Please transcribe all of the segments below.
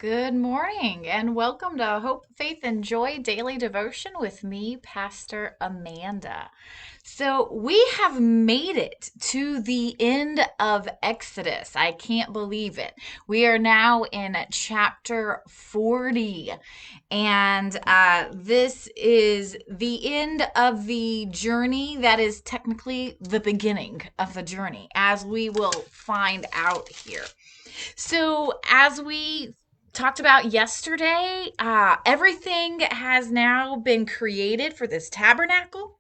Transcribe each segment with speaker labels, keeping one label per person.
Speaker 1: Good morning and welcome to Hope, Faith, and Joy Daily Devotion with me, Pastor Amanda. So, we have made it to the end of Exodus. I can't believe it. We are now in chapter 40, and this is the end of the journey that is technically the beginning of the journey, as we will find out here. So, as we talked about yesterday, everything has now been created for this tabernacle.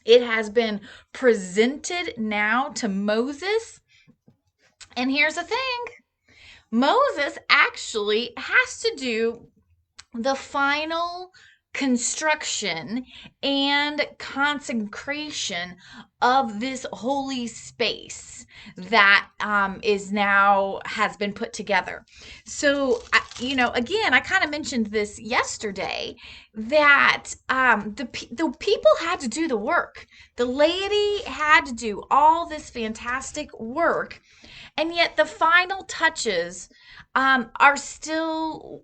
Speaker 1: It has been presented now to Moses. And here's the thing, Moses actually has to do the final construction and consecration of this holy space that is now has been put together. So, again, I kind of mentioned this yesterday that the people had to do the work. The laity had to do all this fantastic work, and yet the final touches are still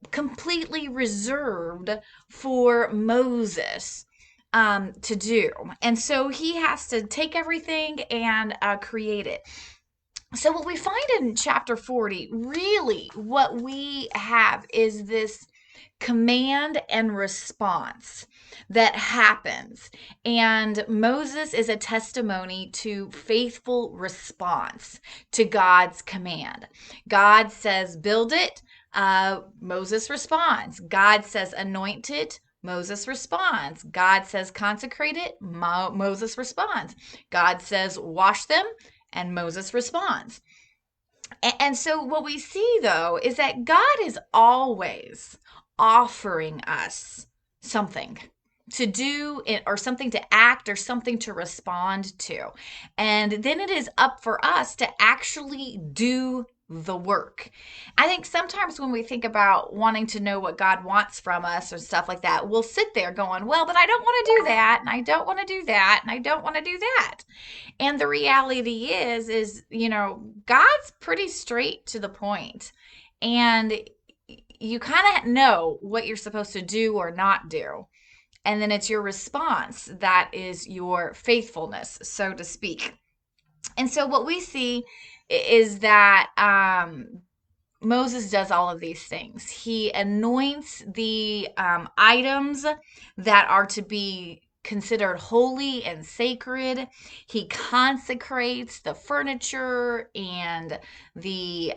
Speaker 1: completely reserved for Moses to do. And so he has to take everything and create it. So, what we find in chapter 40, really what we have is this command and response that happens. And Moses is a testimony to faithful response to God's command. God says, build it. Moses responds. God says, anoint it. Moses responds. God says, consecrate it. Moses responds. God says, wash them. And Moses responds. And so what we see, though, is that God is always offering us something to do or something to act or something to respond to. And then it is up for us to actually do the work. I think sometimes when we think about wanting to know what God wants from us or stuff like that, we'll sit there going, well, but I don't want to do that, and I don't want to do that, and I don't want to do that. And the reality is, God's pretty straight to the point. And you kind of know what you're supposed to do or not do. And then it's your response that is your faithfulness, so to speak. And so what we see is that Moses does all of these things. He anoints the items that are to be considered holy and sacred. He consecrates the furniture and the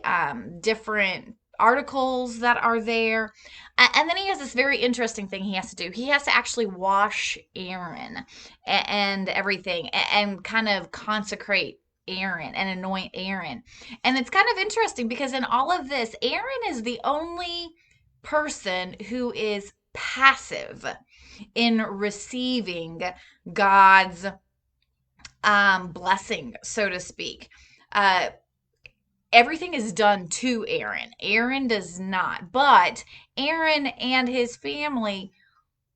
Speaker 1: different articles that are there. And then he has this very interesting thing he has to do. He has to actually wash Aaron and everything and kind of consecrate Aaron and anoint Aaron. And it's kind of interesting because in all of this, Aaron is the only person who is passive in receiving God's blessing, so to speak. Everything is done to Aaron. Aaron does not. But Aaron and his family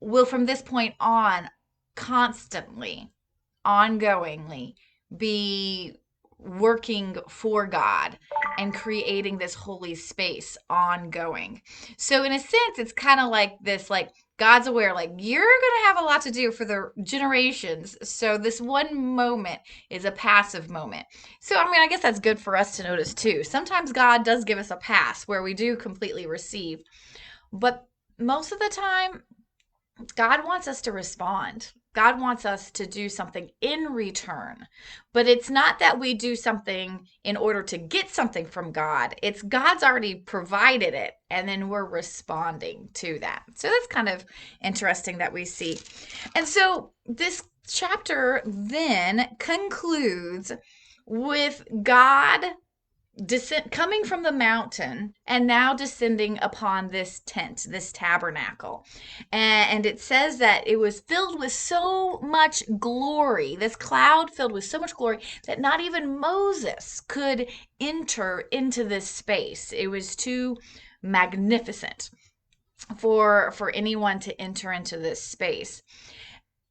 Speaker 1: will, from this point on, constantly, ongoingly, be working for God and creating this holy space ongoing. So in a sense, it's kind of like this, like God's aware, like you're going to have a lot to do for the generations. So this one moment is a passive moment. So, I mean, I guess that's good for us to notice too. Sometimes God does give us a pass where we do completely receive, but most of the time, God wants us to respond. God wants us to do something in return. But it's not that we do something in order to get something from God. It's God's already provided it, and then we're responding to that. So that's kind of interesting that we see. And so this chapter then concludes with God coming from the mountain and now descending upon this tent, this tabernacle. And it says that it was filled with so much glory, this cloud filled with so much glory that not even Moses could enter into this space. It was too magnificent for anyone to enter into this space.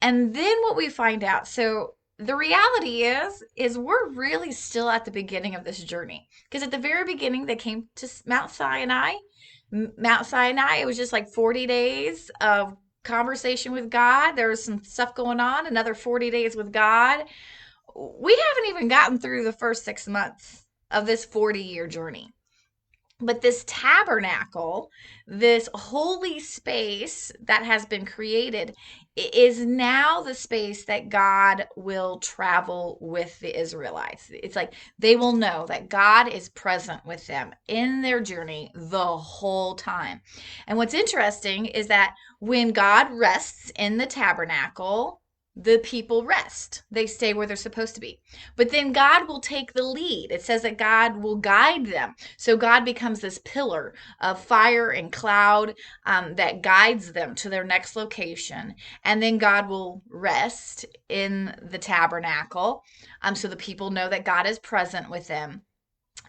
Speaker 1: And then what we find out, so the reality is we're really still at the beginning of this journey. Because at the very beginning, they came to Mount Sinai. Mount Sinai, it was just like 40 days of conversation with God. There was some stuff going on, another 40 days with God. We haven't even gotten through the first 6 months of this 40-year journey. But this tabernacle, this holy space that has been created, is now the space that God will travel with the Israelites. It's like they will know that God is present with them in their journey the whole time. And what's interesting is that when God rests in the tabernacle, the people rest. They stay where they're supposed to be. But then God will take the lead. It says that God will guide them. So God becomes this pillar of fire and cloud that guides them to their next location. And then God will rest in the tabernacle, so the people know that God is present with them.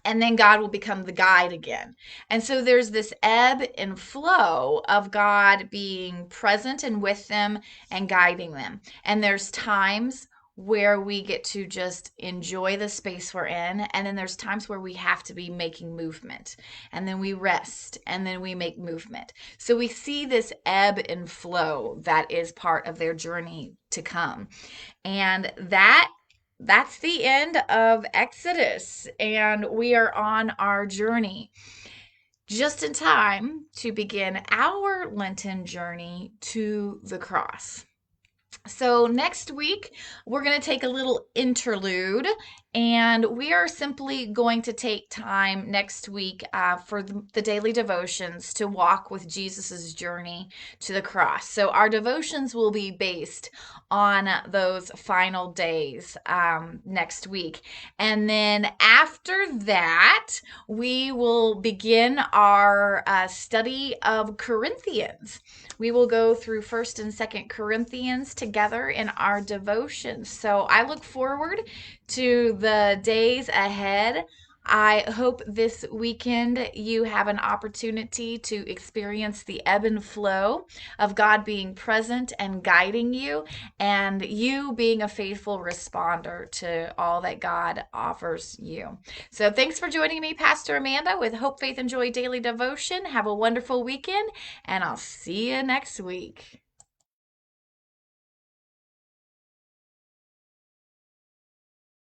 Speaker 1: And then God will become the guide again. And so there's this ebb and flow of God being present and with them and guiding them. And there's times where we get to just enjoy the space we're in. And then there's times where we have to be making movement. And then we rest and then we make movement. So we see this ebb and flow that is part of their journey to come. And that's the end of Exodus, and we are on our journey just in time to begin our Lenten journey to the cross. So, next week, we're going to take a little interlude, and we are simply going to take time next week for the daily devotions to walk with Jesus's journey to the cross. So, our devotions will be based on those final days next week. And then after that, we will begin our study of Corinthians. We will go through 1st and 2nd Corinthians together in our devotions. So I look forward to the days ahead. I hope this weekend you have an opportunity to experience the ebb and flow of God being present and guiding you, and you being a faithful responder to all that God offers you. So thanks for joining me, Pastor Amanda, with Hope, Faith, and Joy Daily Devotion. Have a wonderful weekend, and I'll see you next week.